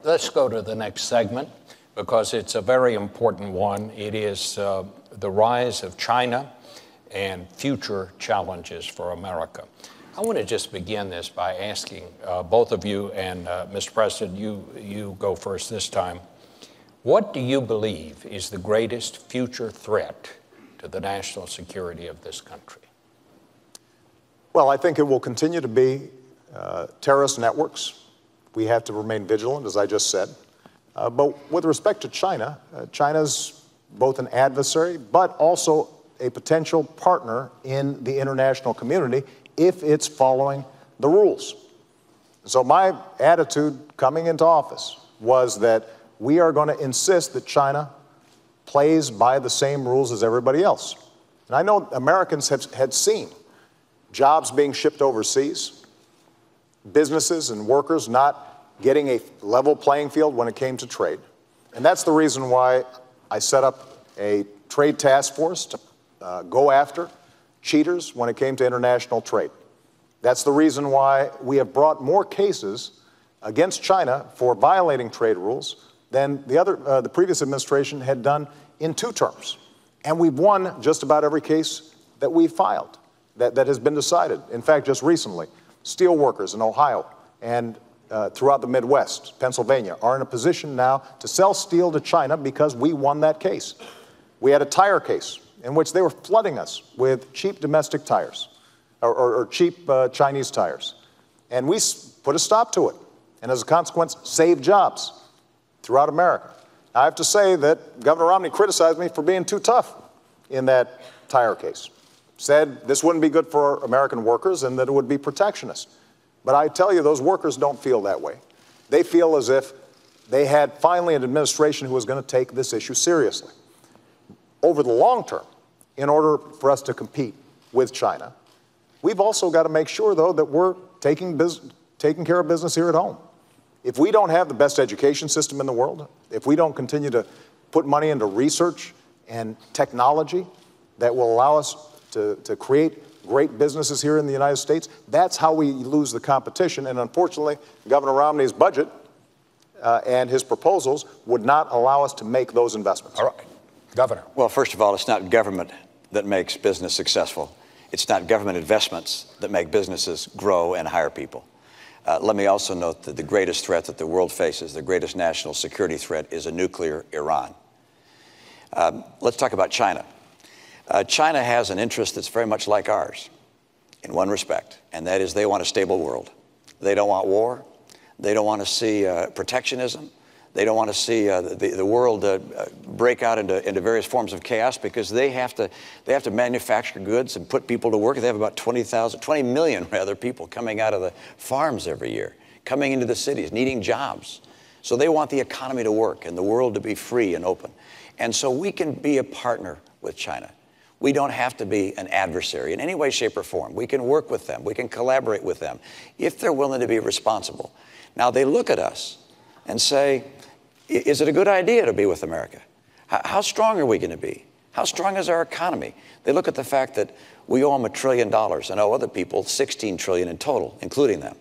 Let's go to the next segment because it's a very important one. It is the rise of China and future challenges for America. I want to just begin this by asking both of you, and Mr. President, you go first this time. What do you believe is the greatest future threat to the national security of this country? Well, I think it will continue to be terrorist networks. We have to remain vigilant, as I just said. But with respect to China, China's both an adversary, but also a potential partner in the international community if it's following the rules. So my attitude coming into office was that we are going to insist that China plays by the same rules as everybody else. And I know Americans had seen jobs being shipped overseas, businesses and workers not getting a level playing field when it came to trade. And that's the reason why I set up a trade task force to go after cheaters when it came to international trade. That's the reason why we have brought more cases against China for violating trade rules than the previous administration had done in 2 terms. And we've won just about every case that we filed that has been decided. In fact, just recently, steel workers in Ohio and throughout the Midwest, Pennsylvania, are in a position now to sell steel to China because we won that case. We had a tire case in which they were flooding us with cheap domestic tires or cheap Chinese tires. And we put a stop to it. And as a consequence, saved jobs throughout America. I have to say that Governor Romney criticized me for being too tough in that tire case. Said this wouldn't be good for American workers and that it would be protectionist. But I tell you, those workers don't feel that way. They feel as if they had finally an administration who was going to take this issue seriously. Over the long term, in order for us to compete with China, we've also got to make sure, though, that we're taking care of business here at home. If we don't have the best education system in the world, if we don't continue to put money into research and technology that will allow us to create great businesses here in the United States, that's how we lose the competition. And unfortunately, Governor Romney's budget and his proposals would not allow us to make those investments. All right. Governor. Well, first of all, it's not government that makes business successful. It's not government investments that make businesses grow and hire people. Let me also note that the greatest threat that the world faces, the greatest national security threat, is a nuclear Iran. Let's talk about China. China has an interest that's very much like ours in one respect, and that is they want a stable world. They don't want war. They don't want to see protectionism. They don't want to see the world break out into various forms of chaos because they have to manufacture goods and put people to work. They have about 20 million rather people coming out of the farms every year, coming into the cities, needing jobs. So they want the economy to work and the world to be free and open. And so we can be a partner with China. We don't have to be an adversary in any way, shape, or form. We can work with them. We can collaborate with them if they're willing to be responsible. Now, they look at us and say, is it a good idea to be with America? How strong are we going to be? How strong is our economy? They look at the fact that we owe them $1 trillion and owe other people $16 trillion in total, including them.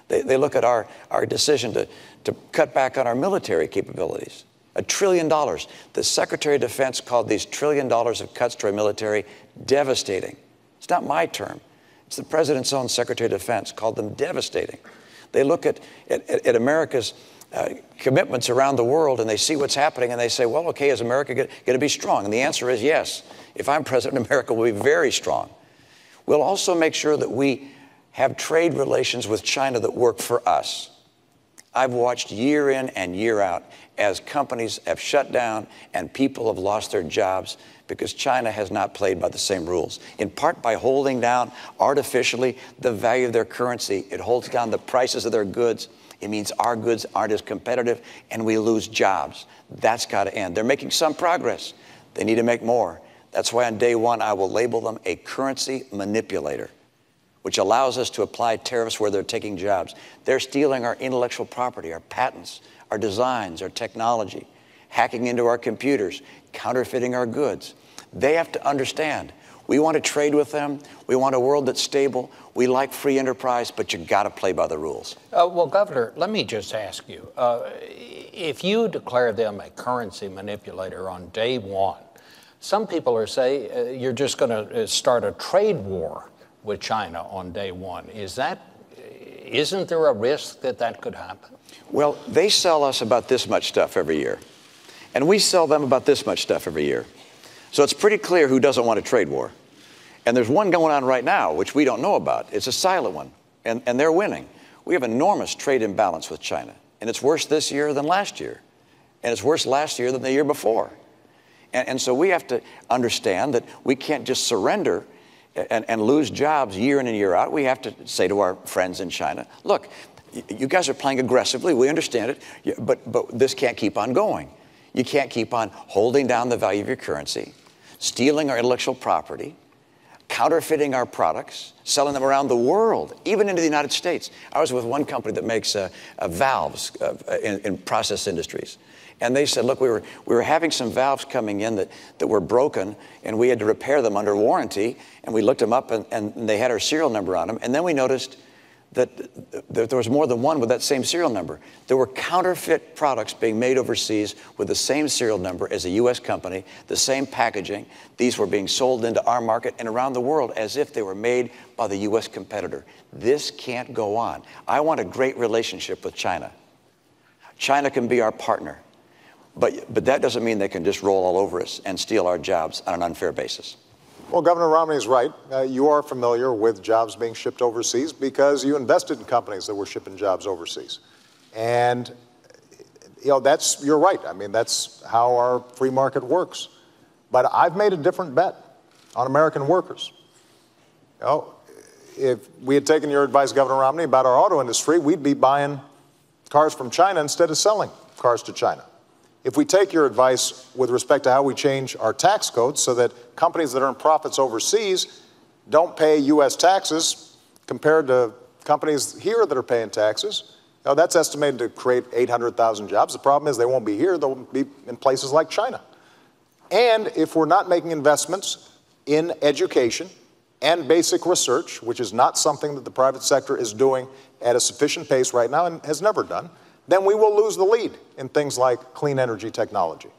They look at our decision to cut back on our military capabilities. $1 trillion. The Secretary of Defense called these $1 trillion of cuts to our military devastating. It's not my term. It's the President's own Secretary of Defense called them devastating. They look at America's commitments around the world and they see what's happening and they say, well, okay, is America going to be strong? And the answer is yes. If I'm president, America will be very strong. We'll also make sure that we have trade relations with China that work for us. I've watched year in and year out as companies have shut down and people have lost their jobs because China has not played by the same rules, in part by holding down artificially the value of their currency. It holds down the prices of their goods. It means our goods aren't as competitive and we lose jobs. That's got to end. They're making some progress. They need to make more. That's why on day one, I will label them a currency manipulator, which allows us to apply tariffs where they're taking jobs. They're stealing our intellectual property, our patents, our designs, our technology, hacking into our computers, counterfeiting our goods. They have to understand We want to trade with them. We want a world that's stable. We like free enterprise, but you got to play by the rules. Well, Governor, let me just ask you, if you declare them a currency manipulator on day one, some people are saying you're just going to start a trade war with China on day one. Isn't there a risk that that could happen? Well, they sell us about this much stuff every year, and we sell them about this much stuff every year. So it's pretty clear who doesn't want a trade war. And there's one going on right now, which we don't know about. It's a silent one, and they're winning. We have enormous trade imbalance with China, and it's worse this year than last year, and it's worse last year than the year before. And so we have to understand that we can't just surrender and lose jobs year in and year out. We have to say to our friends in China, look, you guys are playing aggressively. We understand it, but this can't keep on going. You can't keep on holding down the value of your currency, stealing our intellectual property, counterfeiting our products, selling them around the world, even into the United States. I was with one company that makes valves in process industries. And they said, look, we were having some valves coming in that were broken, and we had to repair them under warranty. And we looked them up, and they had our serial number on them. And then we noticed that there was more than one with that same serial number. There were counterfeit products being made overseas with the same serial number as a U.S. company, the same packaging. These were being sold into our market and around the world as if they were made by the U.S. competitor. This can't go on. I want a great relationship with China. China can be our partner. But that doesn't mean they can just roll all over us and steal our jobs on an unfair basis. Well, Governor Romney is right. You are familiar with jobs being shipped overseas because you invested in companies that were shipping jobs overseas. And, you're right. I mean, that's how our free market works. But I've made a different bet on American workers. If we had taken your advice, Governor Romney, about our auto industry, we'd be buying cars from China instead of selling cars to China. If we take your advice with respect to how we change our tax codes so that companies that earn profits overseas don't pay U.S. taxes compared to companies here that are paying taxes, that's estimated to create 800,000 jobs. The problem is they won't be here. They'll be in places like China. And if we're not making investments in education and basic research, which is not something that the private sector is doing at a sufficient pace right now and has never done, then we will lose the lead in things like clean energy technology.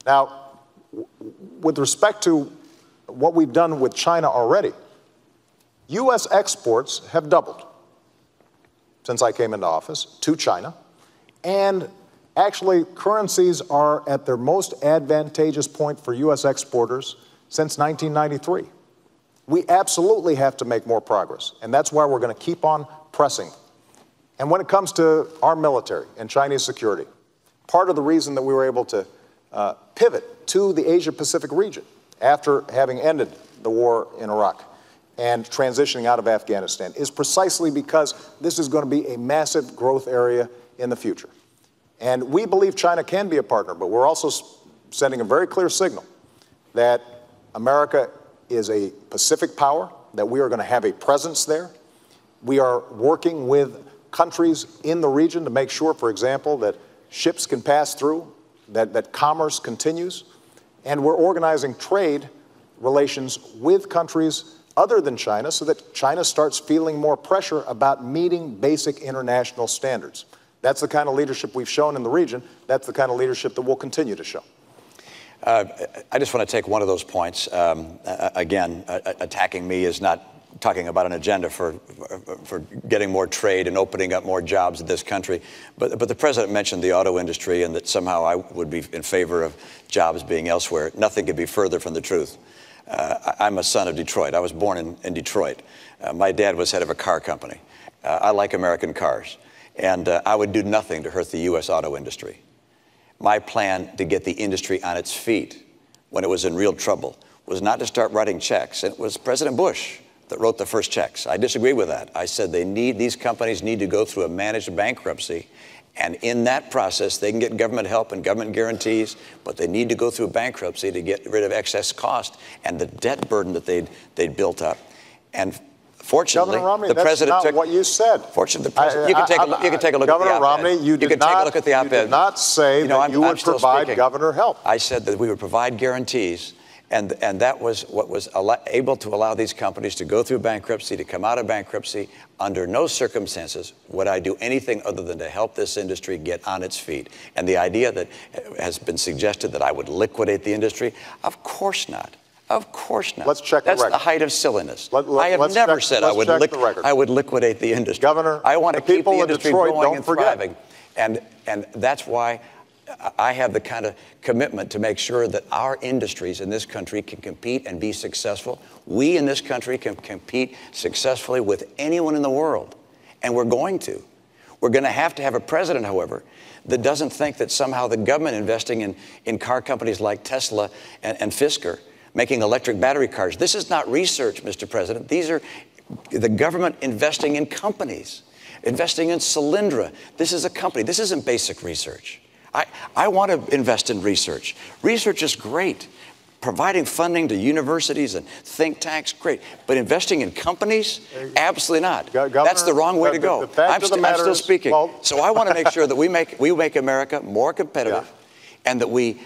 Now, with respect to what we've done with China already, U.S. exports have doubled since I came into office to China, and actually currencies are at their most advantageous point for U.S. exporters since 1993. We absolutely have to make more progress, and that's why we're going to keep on pressing. And when it comes to our military and Chinese security, part of the reason that we were able to pivot to the Asia-Pacific region after having ended the war in Iraq and transitioning out of Afghanistan is precisely because this is going to be a massive growth area in the future. And we believe China can be a partner, but we're also sending a very clear signal that America is a Pacific power, that we are going to have a presence there. We are working with countries in the region to make sure, for example, that ships can pass through, that commerce continues, and we're organizing trade relations with countries other than China so that China starts feeling more pressure about meeting basic international standards. That's the kind of leadership we've shown in the region. That's the kind of leadership that we'll continue to show. I just want to take one of those points. Again, attacking me is not talking about an agenda for getting more trade and opening up more jobs in this country. But the president mentioned the auto industry and that somehow I would be in favor of jobs being elsewhere. Nothing could be further from the truth. I'm a son of Detroit. I was born in Detroit. My dad was head of a car company. I like American cars. And I would do nothing to hurt the U.S. auto industry. My plan to get the industry on its feet when it was in real trouble was not to start writing checks. It was President Bush that wrote the first checks. I disagree with that. I said these companies need to go through a managed bankruptcy, and in that process, they can get government help and government guarantees, but they need to go through bankruptcy to get rid of excess cost and the debt burden that they'd built up. And fortunately, Romney, the president took what you said. Fortunately, the president. You can take a look at the op-ed. Governor Romney, you can take a look at the op-ed. You did not say that you would provide governor help. I said that we would provide guarantees. And that was what was able to allow these companies to go through bankruptcy, to come out of bankruptcy. Under no circumstances would I do anything other than to help this industry get on its feet. And the idea that has been suggested that I would liquidate the industry, of course not. Of course not. Let's check the record. That's the height of silliness. I have never said I would liquidate the industry. Governor, I want to keep the industry going and forget. thriving. And that's why I have the kind of commitment to make sure that our industries in this country can compete and be successful. We in this country can compete successfully with anyone in the world, and we're going to. We're going to have a president, however, that doesn't think that somehow the government investing in car companies like Tesla and Fisker, making electric battery cars. This is not research, Mr. President. These are the government investing in companies, investing in Solyndra. This is a company. This isn't basic research. I want to invest in research. Research is great. Providing funding to universities and think tanks, great. But investing in companies, absolutely not. Governor, that's the wrong way to go. I'm still speaking. Well, so I want to make sure that we make America more competitive, and that we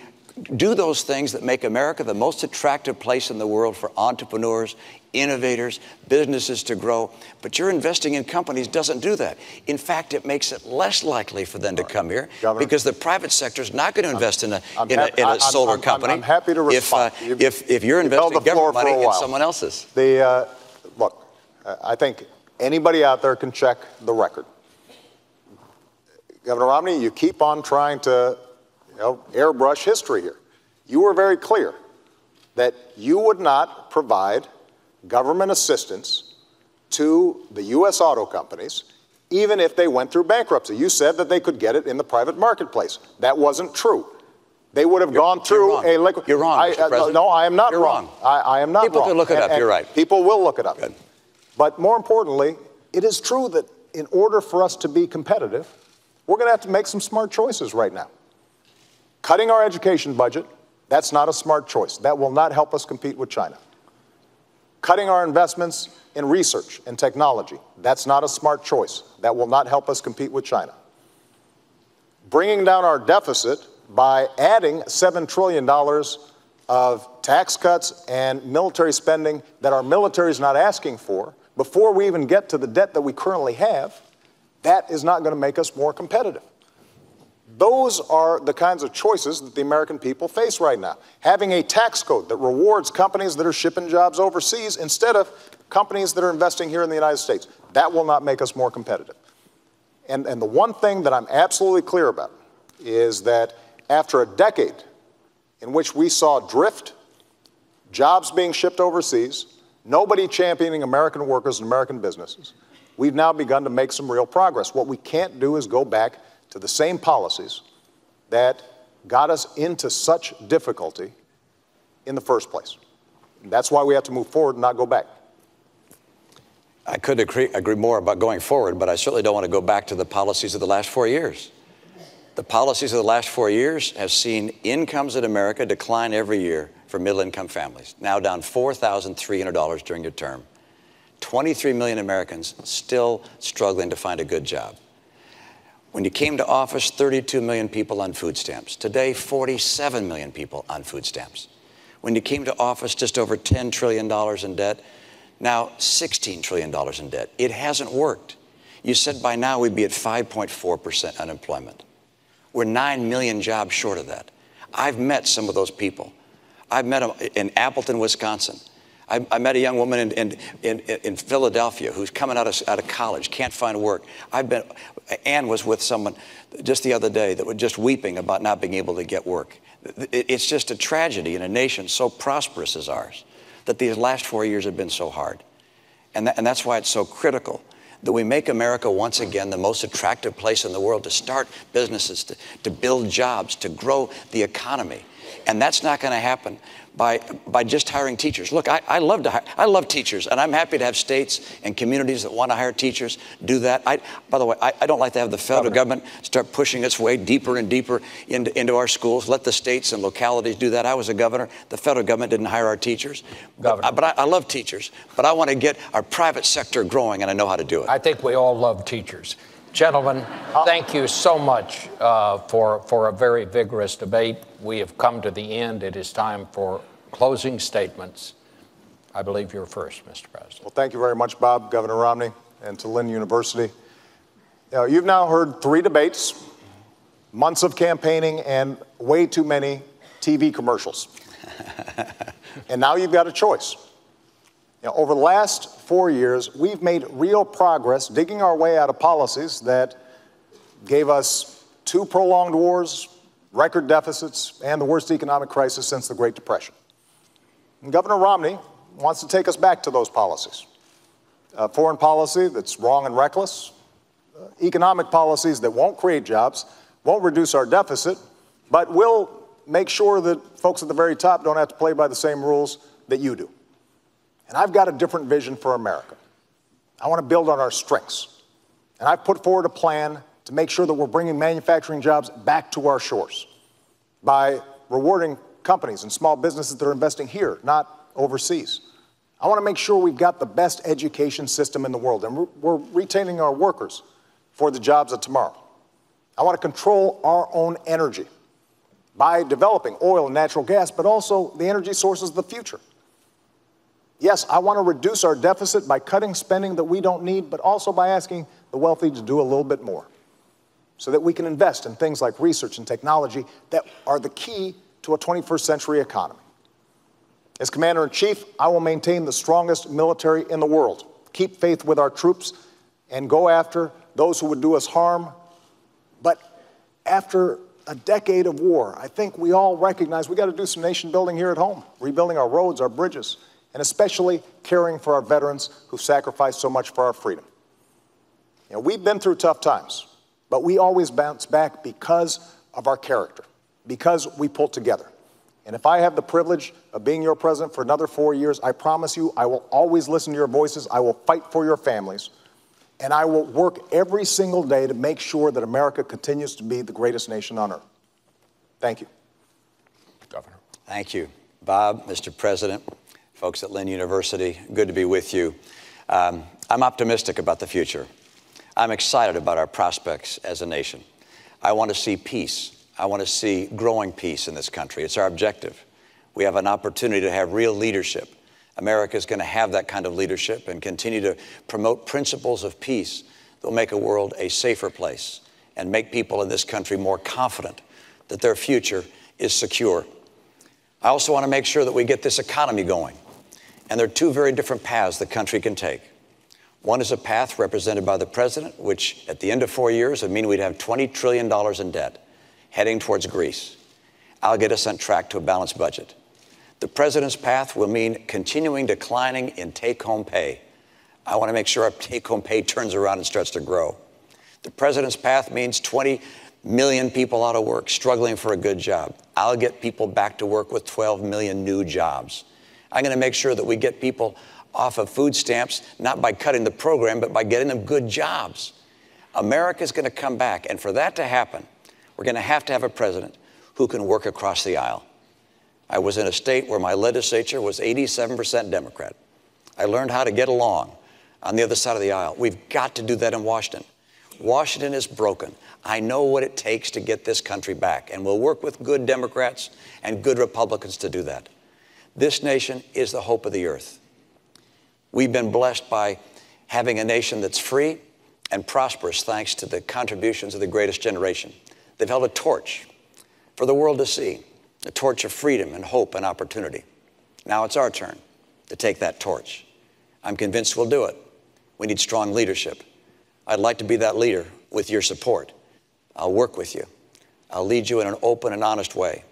do those things that make America the most attractive place in the world for entrepreneurs, innovators, businesses to grow. But your investing in companies doesn't do that. In fact, it makes it less likely for them to come here, Governor, because the private sector is not going to invest in a solar company. I'm happy to respond. If you're investing government money in someone else's. Look, I think anybody out there can check the record. Governor Romney, you keep on trying to airbrush history here. You were very clear that you would not provide government assistance to the U.S. auto companies, even if they went through bankruptcy. You said that they could get it in the private marketplace. That wasn't true. They would have gone through a liquid. You're wrong, Mr. President. No, I am not You're wrong. I am not wrong. People can look it up. You're right. People will look it up. Good. But more importantly, it is true that in order for us to be competitive, we're going to have to make some smart choices right now. Cutting our education budget, that's not a smart choice. That will not help us compete with China. Cutting our investments in research and technology, that's not a smart choice. That will not help us compete with China. Bringing down our deficit by adding $7 trillion of tax cuts and military spending that our military is not asking for, before we even get to the debt that we currently have, that is not going to make us more competitive. Those are the kinds of choices that the American people face right now. Having a tax code that rewards companies that are shipping jobs overseas instead of companies that are investing here in the United States, that will not make us more competitive. And the one thing that I'm absolutely clear about is that after a decade in which we saw drift, jobs being shipped overseas, nobody championing American workers and American businesses, we've now begun to make some real progress. What we can't do is go back to the same policies that got us into such difficulty in the first place. That's why we have to move forward and not go back. I couldn't agree more about going forward, but I certainly don't want to go back to the policies of the last 4 years. The policies of the last 4 years have seen incomes in America decline every year for middle-income families, now down $4,300 during your term. 23 million Americans still struggling to find a good job. When you came to office, 32 million people on food stamps. Today, 47 million people on food stamps. When you came to office, just over $10 trillion in debt. Now, $16 trillion in debt. It hasn't worked. You said by now we'd be at 5.4% unemployment. We're 9 million jobs short of that. I've met some of those people. I've met them in Appleton, Wisconsin. I met a young woman in Philadelphia who's coming out of college, can't find work. Ann was with someone just the other day that was just weeping about not being able to get work. It's just a tragedy in a nation so prosperous as ours that these last 4 years have been so hard. And that's why it's so critical that we make America once again the most attractive place in the world to start businesses, to build jobs, to grow the economy. And that's not going to happen by just hiring teachers. Look, I love teachers, and I'm happy to have states and communities that want to hire teachers do that. By the way, I don't like to have the federal government start pushing its way deeper and deeper into our schools. Let the states and localities do that. I was a governor. The federal government didn't hire our teachers. But I love teachers. But I want to get our private sector growing, and I know how to do it. I think we all love teachers. Gentlemen, thank you so much for a very vigorous debate. We have come to the end. It is time for closing statements. I believe you're first, Mr. President. Well, thank you very much, Bob, Governor Romney, and to Lynn University. You've now heard 3 debates, months of campaigning, and way too many TV commercials. And now you've got a choice. Over the last 4 years, we've made real progress digging our way out of policies that gave us 2 prolonged wars, record deficits, and the worst economic crisis since the Great Depression. And Governor Romney wants to take us back to those policies. Foreign policy that's wrong and reckless, economic policies that won't create jobs, won't reduce our deficit, but will make sure that folks at the very top don't have to play by the same rules that you do. And I've got a different vision for America. I want to build on our strengths. And I've put forward a plan to make sure that we're bringing manufacturing jobs back to our shores by rewarding companies and small businesses that are investing here, not overseas. I want to make sure we've got the best education system in the world, and we're retaining our workers for the jobs of tomorrow. I want to control our own energy by developing oil and natural gas, but also the energy sources of the future. Yes, I want to reduce our deficit by cutting spending that we don't need, but also by asking the wealthy to do a little bit more so that we can invest in things like research and technology that are the key to a 21st century economy. As Commander-in-Chief, I will maintain the strongest military in the world, keep faith with our troops, and go after those who would do us harm. But after a decade of war, I think we all recognize we got to do some nation building here at home, rebuilding our roads, our bridges, and especially caring for our veterans who sacrificed so much for our freedom. We've been through tough times, but we always bounce back because of our character, because we pull together. And if I have the privilege of being your president for another 4 years, I promise you I will always listen to your voices, I will fight for your families, and I will work every single day to make sure that America continues to be the greatest nation on earth. Thank you. Governor. Thank you, Bob, Mr. President, folks at Lynn University, good to be with you. I'm optimistic about the future. I'm excited about our prospects as a nation. I want to see peace. I want to see growing peace in this country. It's our objective. We have an opportunity to have real leadership. America is going to have that kind of leadership and continue to promote principles of peace that will make a world a safer place and make people in this country more confident that their future is secure. I also want to make sure that we get this economy going. And there are 2 very different paths the country can take. One is a path represented by the president, which at the end of 4 years would mean we'd have $20 trillion in debt, heading towards Greece. I'll get us on track to a balanced budget. The president's path will mean continuing declining in take-home pay. I want to make sure our take-home pay turns around and starts to grow. The president's path means 20 million people out of work, struggling for a good job. I'll get people back to work with 12 million new jobs. I'm going to make sure that we get people off of food stamps, not by cutting the program, but by getting them good jobs. America's going to come back, and for that to happen, we're going to have a president who can work across the aisle. I was in a state where my legislature was 87% Democrat. I learned how to get along on the other side of the aisle. We've got to do that in Washington. Washington is broken. I know what it takes to get this country back, and we'll work with good Democrats and good Republicans to do that. This nation is the hope of the earth. We've been blessed by having a nation that's free and prosperous thanks to the contributions of the greatest generation. They've held a torch for the world to see, a torch of freedom and hope and opportunity. Now it's our turn to take that torch. I'm convinced we'll do it. We need strong leadership. I'd like to be that leader with your support. I'll work with you. I'll lead you in an open and honest way.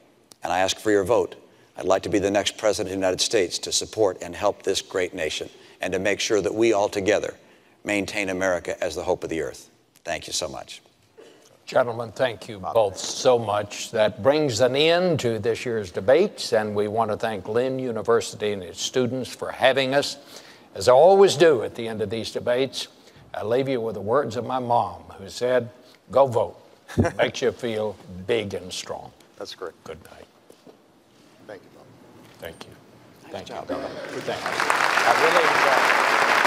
And I ask for your vote. I'd like to be the next president of the United States to support and help this great nation and to make sure that we all together maintain America as the hope of the earth. Thank you so much. Gentlemen, thank you both so much. That brings an end to this year's debates, and we want to thank Lynn University and its students for having us. As I always do at the end of these debates, I leave you with the words of my mom, who said, "Go vote." Makes you feel big and strong. That's great. Good night. Thank you, Bob. Thank you. Nice job. Good. Thank you. I really enjoyed it.